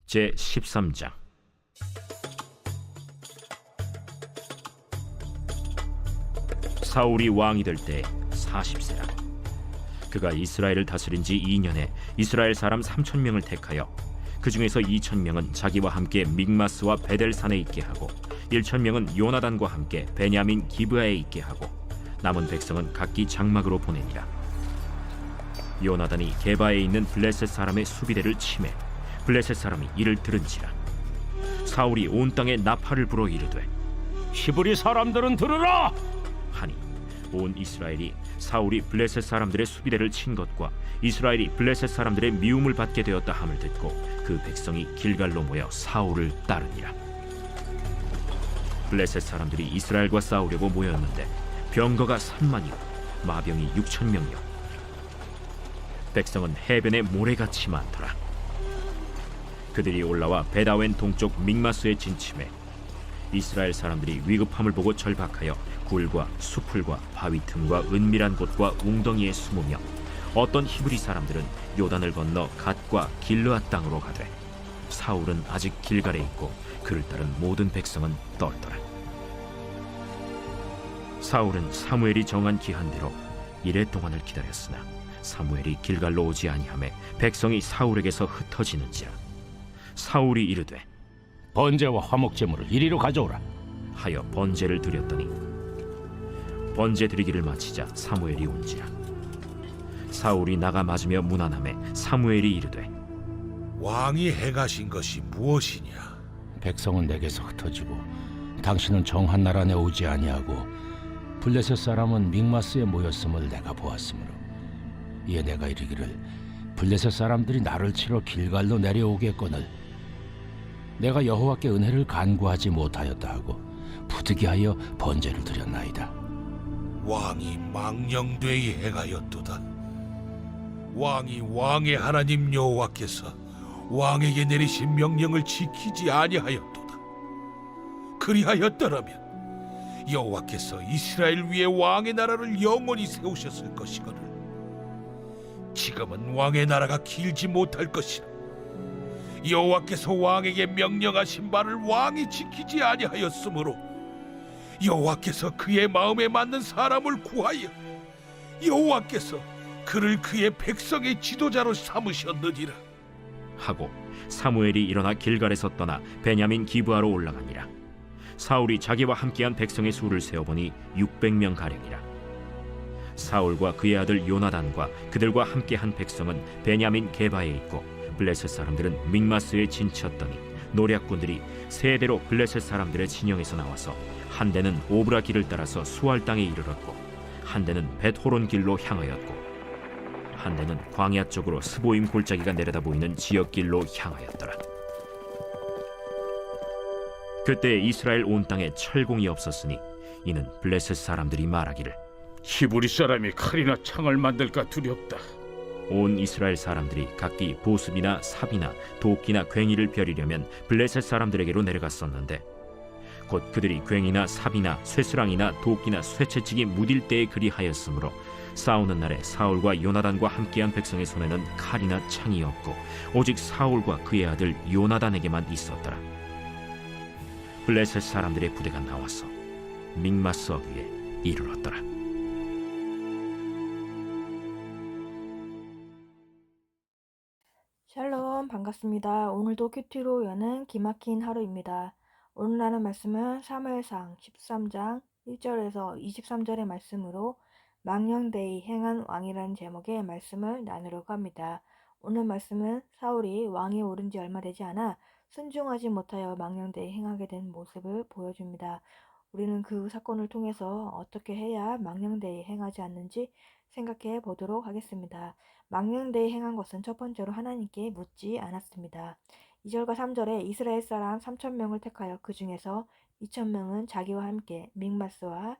제 13장. 사울이 왕이 될 때 40세라. 그가 이스라엘을 다스린 지 2년에 이스라엘 사람 3,000명을 택하여 그 중에서 2,000명은 자기와 함께 믹마스와 베델산에 있게 하고 1,000명은 요나단과 함께 베냐민 기브아에 있게 하고 남은 백성은 각기 장막으로 보내니라. 요나단이 게바에 있는 블레셋 사람의 수비대를 치매 블레셋 사람이 이를 들은지라. 사울이 온 땅에 나팔을 불어 이르되 히브리 사람들은 들으라! 하니 온 이스라엘이 사울이 블레셋 사람들의 수비대를 친 것과 이스라엘이 블레셋 사람들의 미움을 받게 되었다 함을 듣고 그 백성이 길갈로 모여 사울을 따르니라. 블레셋 사람들이 이스라엘과 싸우려고 모였는데 병거가 3만이요 마병이 6,000명이요 백성은 해변에 모래같이 많더라. 그들이 올라와 베다웬 동쪽 믹마스에 진침해 이스라엘 사람들이 위급함을 보고 절박하여 굴과 수풀과 바위 틈과 은밀한 곳과 웅덩이에 숨으며 어떤 히브리 사람들은 요단을 건너 갓과 길르앗 땅으로 가되 사울은 아직 길갈에 있고 그를 따른 모든 백성은 떨더라. 사울은 사무엘이 정한 기한대로 이레 동안을 기다렸으나 사무엘이 길갈로 오지 아니하매 백성이 사울에게서 흩어지는지라. 사울이 이르되 번제와 화목제물을 이리로 가져오라. 하여 번제를 드렸더니 번제 드리기를 마치자 사무엘이 온지라. 사울이 나가 맞으며 문안하매 사무엘이 이르되 왕이 행하신 것이 무엇이냐? 백성은 내게서 흩어지고 당신은 정한 나라 내 오지 아니하고 블레셋 사람은 믹마스에 모였음을 내가 보았으므로 이에 내가 이르기를 블레셋 사람들이 나를 치러 길갈로 내려오겠거늘 내가 여호와께 은혜를 간구하지 못하였다 하고 부득이하여 번제를 드렸나이다. 왕이 망령되이 행하였도다. 왕이 왕의 하나님 여호와께서 왕에게 내리신 명령을 지키지 아니하였도다. 그리하였더라면 여호와께서 이스라엘 위에 왕의 나라를 영원히 세우셨을 것이거늘 지금은 왕의 나라가 길지 못할 것이라. 여호와께서 왕에게 명령하신 바를 왕이 지키지 아니하였으므로 여호와께서 그의 마음에 맞는 사람을 구하여 여호와께서 그를 그의 백성의 지도자로 삼으셨느니라 하고 사무엘이 일어나 길갈에서 떠나 베냐민 기브아로 올라가니라. 사울이 자기와 함께한 백성의 수를 세어보니 600명 가량이라. 사울과 그의 아들 요나단과 그들과 함께한 백성은 베냐민 게바에 있고 블레셋 사람들은 믹마스에 진쳤더니 노략군들이 세 대로 블레셋 사람들의 진영에서 나와서 한 대는 오브라 길을 따라서 수알 땅에 이르렀고 한 대는 벳호론 길로 향하였고 한 대는 광야 쪽으로 스보임 골짜기가 내려다 보이는 지역 길로 향하였더라. 그때 이스라엘 온 땅에 철공이 없었으니 이는 블레셋 사람들이 말하기를 히브리 사람이 칼이나 창을 만들까 두렵다. 온 이스라엘 사람들이 각기 보습이나 삽이나 도끼나 괭이를 벼리려면 블레셋 사람들에게로 내려갔었는데 곧 그들이 괭이나 삽이나 쇠스랑이나 도끼나 쇠채찍이 무딜 때에 그리하였으므로 싸우는 날에 사울과 요나단과 함께한 백성의 손에는 칼이나 창이 없고 오직 사울과 그의 아들 요나단에게만 있었더라. 블레셋 사람들의 부대가 나와서 믹마스 어귀에 이르렀더라. 샬롬, 반갑습니다. 오늘도 큐티로 여는 기막힌 하루입니다. 오늘 하는 말씀은 사무엘상 13장 1절에서 23절의 말씀으로 망령되이 행한 왕이라는 제목의 말씀을 나누려고 합니다. 오늘 말씀은 사울이 왕에 오른 지 얼마 되지 않아 순종하지 못하여 망령되이 행하게 된 모습을 보여줍니다. 우리는 그 사건을 통해서 어떻게 해야 망령되이 행하지 않는지 생각해 보도록 하겠습니다. 망령되이 행한 것은 첫 번째로 하나님께 묻지 않았습니다. 2절과 3절에 이스라엘 사람 3,000명을 택하여 그 중에서 2,000명은 자기와 함께 믹마스와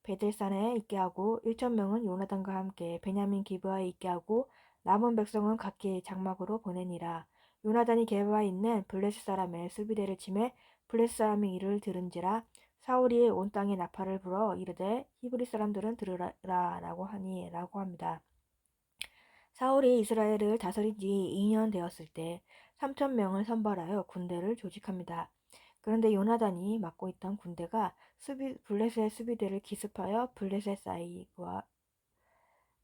베델산에 있게 하고 1,000명은 요나단과 함께 베냐민 기브아에 있게 하고 남은 백성은 각기 장막으로 보내니라. 요나단이 게바에 있는 블레셋 사람의 수비대를 치매 블레셋 사람이 이를 들은지라. 사울이 온 땅에 나팔을 불어 이르되 히브리 사람들은 들으라 라고 합니다. 사울이 이스라엘을 다스린 지 2년 되었을 때 3천 명을 선발하여 군대를 조직합니다. 그런데 요나단이 맡고 있던 군대가 블레셋 수비대를 기습하여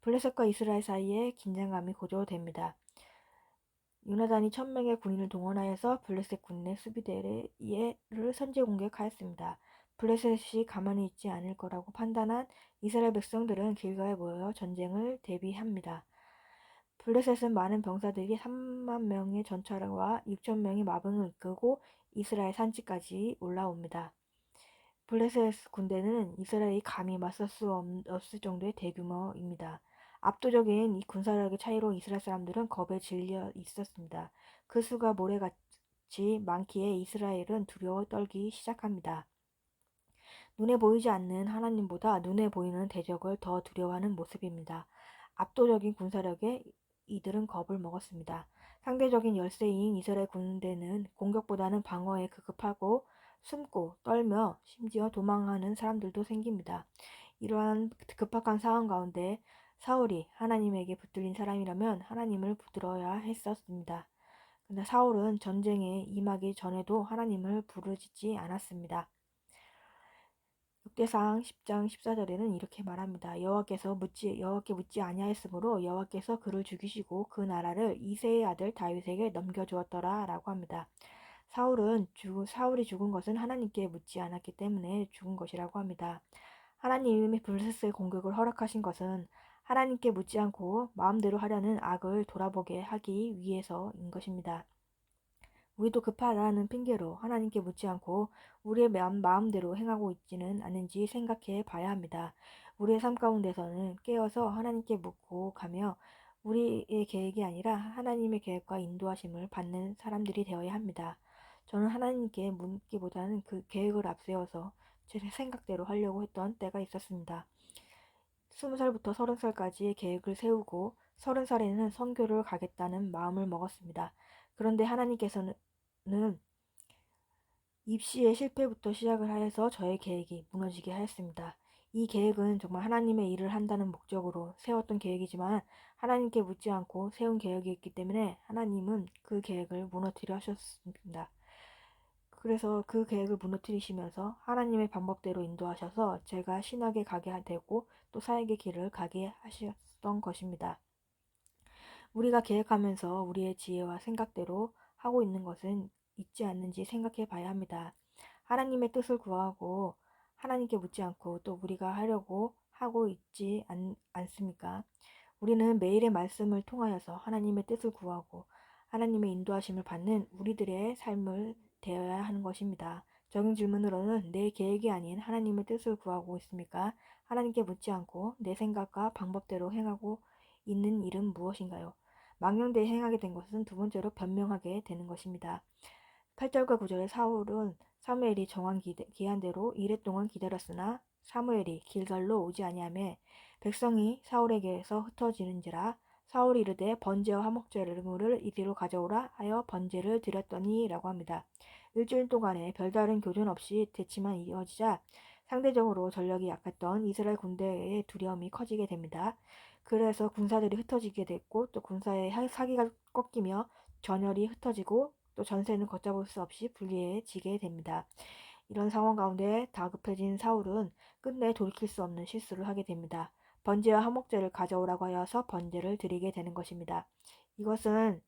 블레셋과 이스라엘 사이에 긴장감이 고조됩니다. 요나단이 1,000명의 군인을 동원하여서 블레셋 군대 수비대를 선제 공격하였습니다. 블레셋이 가만히 있지 않을 거라고 판단한 이스라엘 백성들은 길가에 모여 전쟁을 대비합니다. 블레셋은 많은 병사들이 3만 명의 전차와 6천 명의 마병을 이끌고 이스라엘 산지까지 올라옵니다. 블레셋 군대는 이스라엘이 감히 맞설 수 없을 정도의 대규모입니다. 압도적인 이 군사력의 차이로 이스라엘 사람들은 겁에 질려 있었습니다. 그 수가 모래같이 많기에 이스라엘은 두려워 떨기 시작합니다. 눈에 보이지 않는 하나님보다 눈에 보이는 대적을 더 두려워하는 모습입니다. 압도적인 군사력에 이들은 겁을 먹었습니다. 상대적인 열세인 이스라엘 군대는 공격보다는 방어에 급급하고 숨고 떨며 심지어 도망하는 사람들도 생깁니다. 이러한 급박한 상황 가운데 사울이 하나님에게 붙들린 사람이라면 하나님을 붙들어야 했었습니다. 그러나 사울은 전쟁에 임하기 전에도 하나님을 부르짖지 않았습니다. 역대상 10장 14절에는 이렇게 말합니다. 여호와께 묻지 아니하였으므로 여호와께서 그를 죽이시고 그 나라를 이새의 아들 다윗에게 넘겨주었더라 라고 합니다. 사울이 죽은 것은 하나님께 묻지 않았기 때문에 죽은 것이라고 합니다. 하나님이 블레셋의 공격을 허락하신 것은 하나님께 묻지 않고 마음대로 하려는 악을 돌아보게 하기 위해서인 것입니다. 우리도 급하다는 핑계로 하나님께 묻지 않고 우리의 마음대로 행하고 있지는 않은지 생각해 봐야 합니다. 우리의 삶 가운데서는 깨어서 하나님께 묻고 가며 우리의 계획이 아니라 하나님의 계획과 인도하심을 받는 사람들이 되어야 합니다. 저는 하나님께 묻기보다는 그 계획을 앞세워서 제 생각대로 하려고 했던 때가 있었습니다. 20살부터 30살까지의 계획을 세우고 30살에는 선교를 가겠다는 마음을 먹었습니다. 그런데 하나님께서는 입시의 실패부터 시작을 하여서 저의 계획이 무너지게 하였습니다. 이 계획은 정말 하나님의 일을 한다는 목적으로 세웠던 계획이지만 하나님께 묻지 않고 세운 계획이었기 때문에 하나님은 그 계획을 무너뜨려 하셨습니다. 그래서 그 계획을 무너뜨리시면서 하나님의 방법대로 인도하셔서 제가 신학에 가게 되고 또 사역의 길을 가게 하셨던 것입니다. 우리가 계획하면서 우리의 지혜와 생각대로 하고 있는 것은 있지 않는지 생각해 봐야 합니다. 하나님의 뜻을 구하고 하나님께 묻지 않고 또 우리가 하려고 하고 있지 않습니까? 우리는 매일의 말씀을 통하여서 하나님의 뜻을 구하고 하나님의 인도하심을 받는 우리들의 삶을 되어야 하는 것입니다. 적용 질문으로는 내 계획이 아닌 하나님의 뜻을 구하고 있습니까? 하나님께 묻지 않고 내 생각과 방법대로 행하고 있는 일은 무엇인가요? 망령되이 행하게 된 것은 두 번째로 변명하게 되는 것입니다. 8절과 9절에 사울은 사무엘이 정한 기한대로 이랫동안 기다렸으나 사무엘이 길갈로 오지 아니하매 백성이 사울에게서 흩어지는지라 사울이 이르되 번제와 화목제물을 이리로 가져오라 하여 번제를 드렸더니 라고 합니다. 일주일 동안에 별다른 교전 없이 대치만 이어지자 상대적으로 전력이 약했던 이스라엘 군대의 두려움이 커지게 됩니다. 그래서 군사들이 흩어지게 됐고 또 군사의 사기가 꺾이며 전열이 흩어지고 또 전세는 걷잡을 수 없이 불리해지게 됩니다. 이런 상황 가운데 다급해진 사울은 끝내 돌이킬 수 없는 실수를 하게 됩니다. 번제와 화목제를 가져오라고 하여서 번제를 드리게 되는 것입니다. 이것은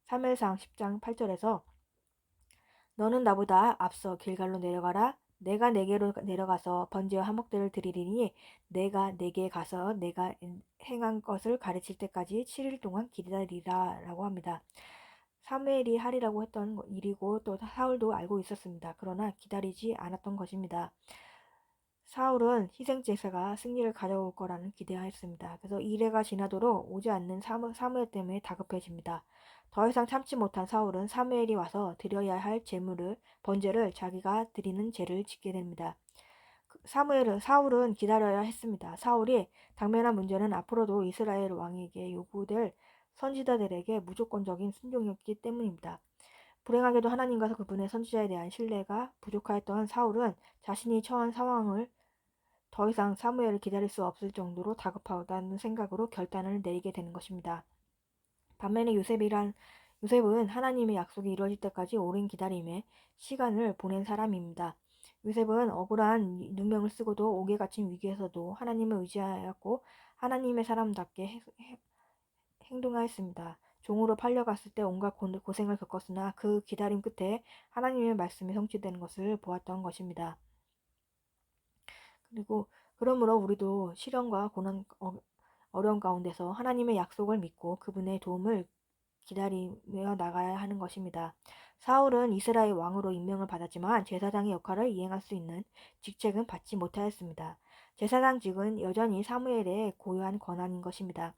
사무엘상 10장 8절에서 너는 나보다 앞서 길갈로 내려가라. 내가 내게로 내려가서 번제와 화목제를 드리리니 내가 내게 가서 내가 행한 것을 가르칠 때까지 7일 동안 기다리라 라고 합니다. 사무엘이 하리라고 했던 일이고 또 사울도 알고 있었습니다. 그러나 기다리지 않았던 것입니다. 사울은 희생제사가 승리를 가져올 거라는 기대하였습니다. 그래서 이래가 지나도록 오지 않는 사무엘 때문에 다급해집니다. 더 이상 참지 못한 사울은 사무엘이 와서 드려야 할 번제를 자기가 드리는 제를 짓게 됩니다. 사울은 기다려야 했습니다. 사울이 당면한 문제는 앞으로도 이스라엘 왕에게 요구될 선지자들에게 무조건적인 순종이었기 때문입니다. 불행하게도 하나님과 그분의 선지자에 대한 신뢰가 부족하였던 사울은 자신이 처한 상황을 더 이상 사무엘을 기다릴 수 없을 정도로 다급하다는 생각으로 결단을 내리게 되는 것입니다. 반면에 요셉은 하나님의 약속이 이루어질 때까지 오랜 기다림의 시간을 보낸 사람입니다. 요셉은 억울한 누명을 쓰고도 옥에 갇힌 위기에서도 하나님을 의지하였고 하나님의 사람답게 행동하였습니다. 종으로 팔려갔을 때 온갖 고생을 겪었으나 그 기다림 끝에 하나님의 말씀이 성취되는 것을 보았던 것입니다. 그러므로 우리도 시련과 고난, 어려운 가운데서 하나님의 약속을 믿고 그분의 도움을 기다리며 나가야 하는 것입니다. 사울은 이스라엘 왕으로 임명을 받았지만 제사장의 역할을 이행할 수 있는 직책은 받지 못하였습니다. 제사장직은 여전히 사무엘의 고유한 권한인 것입니다.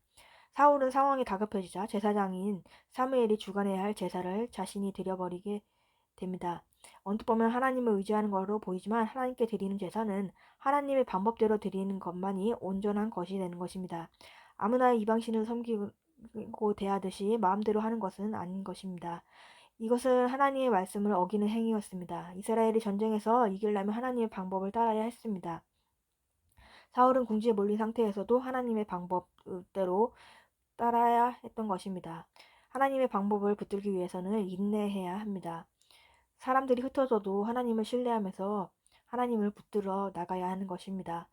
사울은 상황이 다급해지자 제사장인 사무엘이 주관해야 할 제사를 자신이 드려버리게 됩니다. 언뜻 보면 하나님을 의지하는 것으로 보이지만 하나님께 드리는 제사는 하나님의 방법대로 드리는 것만이 온전한 것이 되는 것입니다. 아무나 이방신을 섬기고 대하듯이 마음대로 하는 것은 아닌 것입니다. 이것은 하나님의 말씀을 어기는 행위였습니다. 이스라엘이 전쟁에서 이기려면 하나님의 방법을 따라야 했습니다. 사울은 궁지에 몰린 상태에서도 하나님의 방법대로 따라야 했던 것입니다. 하나님의 방법을 붙들기 위해서는 인내해야 합니다. 사람들이 흩어져도 하나님을 신뢰하면서 하나님을 붙들어 나가야 하는 것입니다.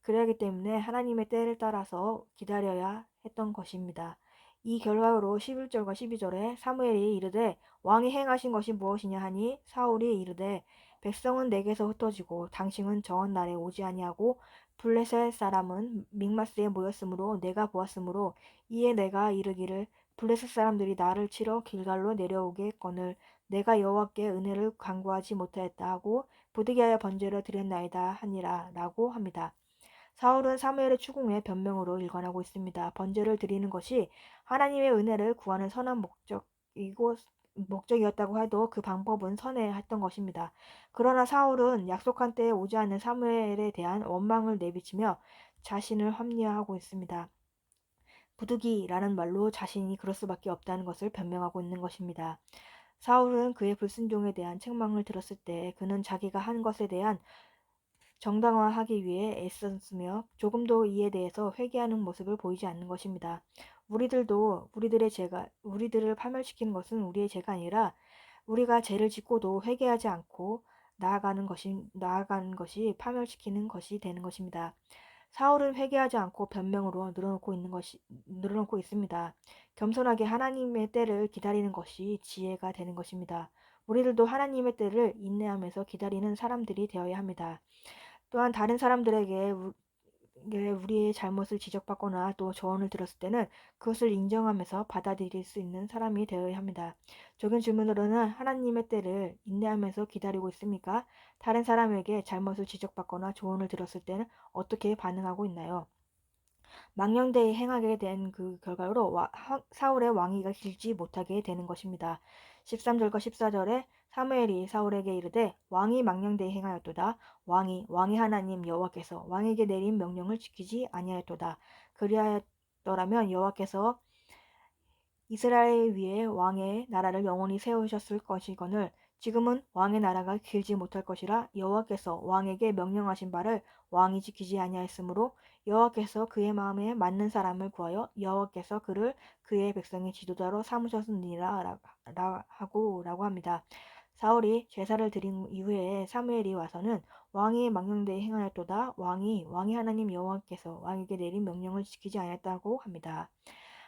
그러기 때문에 하나님의 때를 따라서 기다려야 했던 것입니다. 이 결과로 11절과 12절에 사무엘이 이르되 왕이 행하신 것이 무엇이냐 하니 사울이 이르되 백성은 내게서 흩어지고 당신은 정한 날에 오지 아니하고 블레셋 사람은 믹마스에 모였으므로 내가 보았으므로 이에 내가 이르기를 블레셋 사람들이 나를 치러 길갈로 내려오겠거늘 내가 여호와께 은혜를 간구하지 못하였다 하고 부득이하여 번제를 드렸나이다 하니라 라고 합니다. 사울은 사무엘의 추궁에 변명으로 일관하고 있습니다. 번제를 드리는 것이 하나님의 은혜를 구하는 선한 목적이었다고 해도 그 방법은 선회했던 것입니다. 그러나 사울은 약속한 때에 오지 않는 사무엘에 대한 원망을 내비치며 자신을 합리화하고 있습니다. 부득이라는 말로 자신이 그럴 수밖에 없다는 것을 변명하고 있는 것입니다. 사울은 그의 불순종에 대한 책망을 들었을 때 그는 자기가 한 것에 대한 정당화하기 위해 애썼으며 조금도 이에 대해서 회개하는 모습을 보이지 않는 것입니다. 우리들을 파멸시키는 것은 우리의 죄가 아니라 우리가 죄를 짓고도 회개하지 않고 나아가는 것이 파멸시키는 것이 되는 것입니다. 사울은 회개하지 않고 변명으로 늘어놓고 있습니다. 겸손하게 하나님의 때를 기다리는 것이 지혜가 되는 것입니다. 우리들도 하나님의 때를 인내하면서 기다리는 사람들이 되어야 합니다. 또한 다른 사람들에게 우리의 잘못을 지적받거나 또 조언을 들었을 때는 그것을 인정하면서 받아들일 수 있는 사람이 되어야 합니다. 적은 질문으로는 하나님의 때를 인내하면서 기다리고 있습니까? 다른 사람에게 잘못을 지적받거나 조언을 들었을 때는 어떻게 반응하고 있나요? 망령되이 행하게 된 그 결과로 사울의 왕위가 길지 못하게 되는 것입니다. 13절과 14절에 사무엘이 사울에게 이르되 왕이 망령되이 행하였도다. 왕이 하나님 여호와께서 왕에게 내린 명령을 지키지 아니하였도다. 그리하였더라면 여호와께서 이스라엘 위에 왕의 나라를 영원히 세우셨을 것이거늘 지금은 왕의 나라가 길지 못할 것이라 여호와께서 왕에게 명령하신 바를 왕이 지키지 아니하였으므로 여호와께서 그의 마음에 맞는 사람을 구하여 여호와께서 그를 그의 백성의 지도자로 삼으셨느니라 라고 합니다. 사울이 제사를 드린 이후에 사무엘이 와서는 왕이 망령되이 행하였도다. 왕이 하나님 여호와께서 왕에게 내린 명령을 지키지 아니했다고 합니다.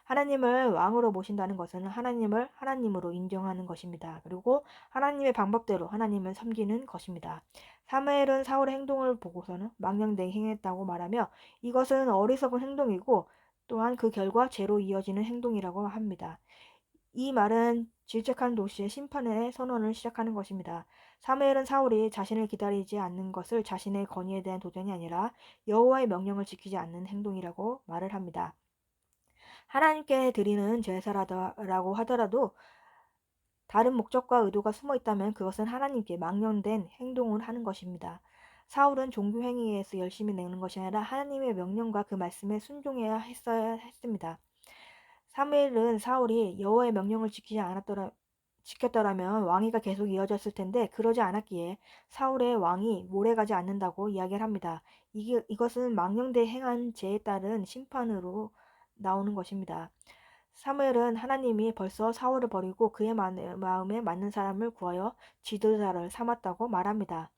하나님을 왕으로 모신다는 것은 하나님을 하나님으로 인정하는 것입니다. 그리고 하나님의 방법대로 하나님을 섬기는 것입니다. 사무엘은 사울의 행동을 보고서는 망령되이 행했다고 말하며 이것은 어리석은 행동이고 또한 그 결과 죄로 이어지는 행동이라고 합니다. 이 말은 질책한 도시의 심판의 선언을 시작하는 것입니다. 사무엘은 사울이 자신을 기다리지 않는 것을 자신의 권위에 대한 도전이 아니라 여호와의 명령을 지키지 않는 행동이라고 말을 합니다. 하나님께 드리는 제사라고 하더라도 다른 목적과 의도가 숨어 있다면 그것은 하나님께 망령된 행동을 하는 것입니다. 사울은 종교 행위에서 열심히 내는 것이 아니라 하나님의 명령과 그 말씀에 순종해야 했습니다. 사무엘은 사울이 여호와의 명령을 지켰더라면 왕위가 계속 이어졌을 텐데 그러지 않았기에 사울의 왕이 오래가지 않는다고 이야기를 합니다. 이것은 망령되 행한 죄에 따른 심판으로 나오는 것입니다. 사무엘은 하나님이 벌써 사울을 버리고 그의 마음에 맞는 사람을 구하여 지도자를 삼았다고 말합니다.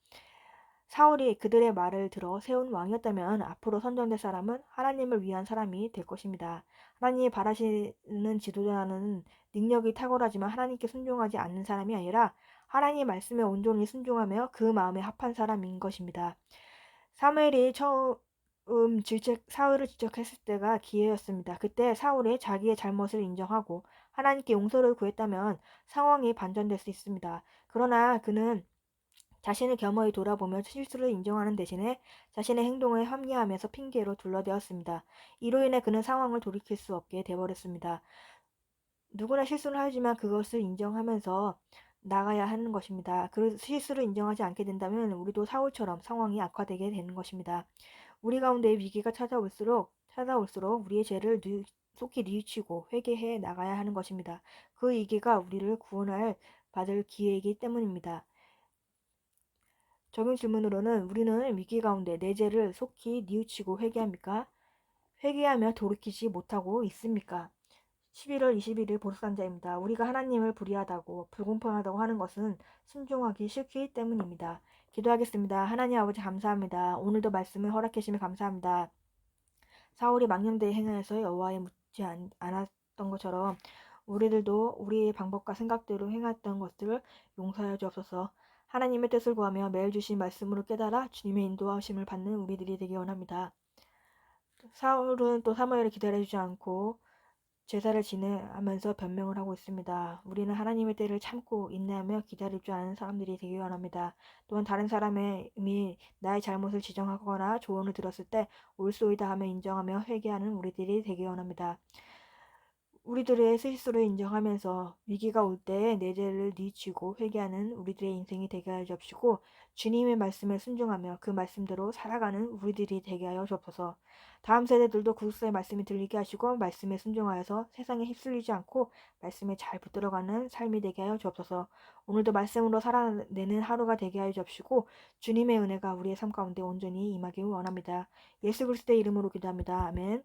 사울이 그들의 말을 들어 세운 왕이었다면 앞으로 선정될 사람은 하나님을 위한 사람이 될 것입니다. 하나님이 바라시는 지도자는 능력이 탁월하지만 하나님께 순종하지 않는 사람이 아니라 하나님의 말씀에 온전히 순종하며 그 마음에 합한 사람인 것입니다. 사무엘이 처음 사울을 지적했을 때가 기회였습니다. 그때 사울이 자기의 잘못을 인정하고 하나님께 용서를 구했다면 상황이 반전될 수 있습니다. 그러나 그는 자신을 겸허히 돌아보며 실수를 인정하는 대신에 자신의 행동을 합리화하면서 핑계로 둘러대었습니다. 이로 인해 그는 상황을 돌이킬 수 없게 되어버렸습니다. 누구나 실수를 하지만 그것을 인정하면서 나가야 하는 것입니다. 그 실수를 인정하지 않게 된다면 우리도 사울처럼 상황이 악화되게 되는 것입니다. 우리 가운데 위기가 찾아올수록 우리의 죄를 속히 뉘우치고 회개해 나가야 하는 것입니다. 그 위기가 우리를 구원할 받을 기회이기 때문입니다. 적용 질문으로는 우리는 위기 가운데 내 죄를 속히 뉘우치고 회개합니까? 회개하며 돌이키지 못하고 있습니까? 11월 21일 보석상자입니다. 우리가 하나님을 불의하다고 불공평하다고 하는 것은 순종하기 싫기 때문입니다. 기도하겠습니다. 하나님 아버지 감사합니다. 오늘도 말씀을 허락해 주시면 감사합니다. 사울이 망령되이 행하여서 여호와에 묻지 않았던 것처럼 우리들도 우리의 방법과 생각대로 행했던 것들을 용서하여 주옵소서. 하나님의 뜻을 구하며 매일 주신 말씀으로 깨달아 주님의 인도하심을 받는 우리들이 되기 원합니다. 사울은 또 사무엘을 기다려주지 않고 제사를 지내면서 변명을 하고 있습니다. 우리는 하나님의 때를 참고 인내하며 기다릴 줄 아는 사람들이 되기 원합니다. 또한 다른 사람의 나의 잘못을 지적하거나 조언을 들었을 때 옳소이다 하며 인정하며 회개하는 우리들이 되기 원합니다. 우리들의 실수를 인정하면서 위기가 올 때에 내 죄를 뉘우치고 회개하는 우리들의 인생이 되게 하여 주옵시고 주님의 말씀에 순종하며 그 말씀대로 살아가는 우리들이 되게 하여 주옵소서. 다음 세대들도 그리스도의 말씀이 들리게 하시고 말씀에 순종하여서 세상에 휩쓸리지 않고 말씀에 잘 붙들어가는 삶이 되게 하여 주옵소서. 오늘도 말씀으로 살아내는 하루가 되게 하여 주옵시고 주님의 은혜가 우리의 삶 가운데 온전히 임하기 원합니다. 예수 그리스도의 이름으로 기도합니다. 아멘.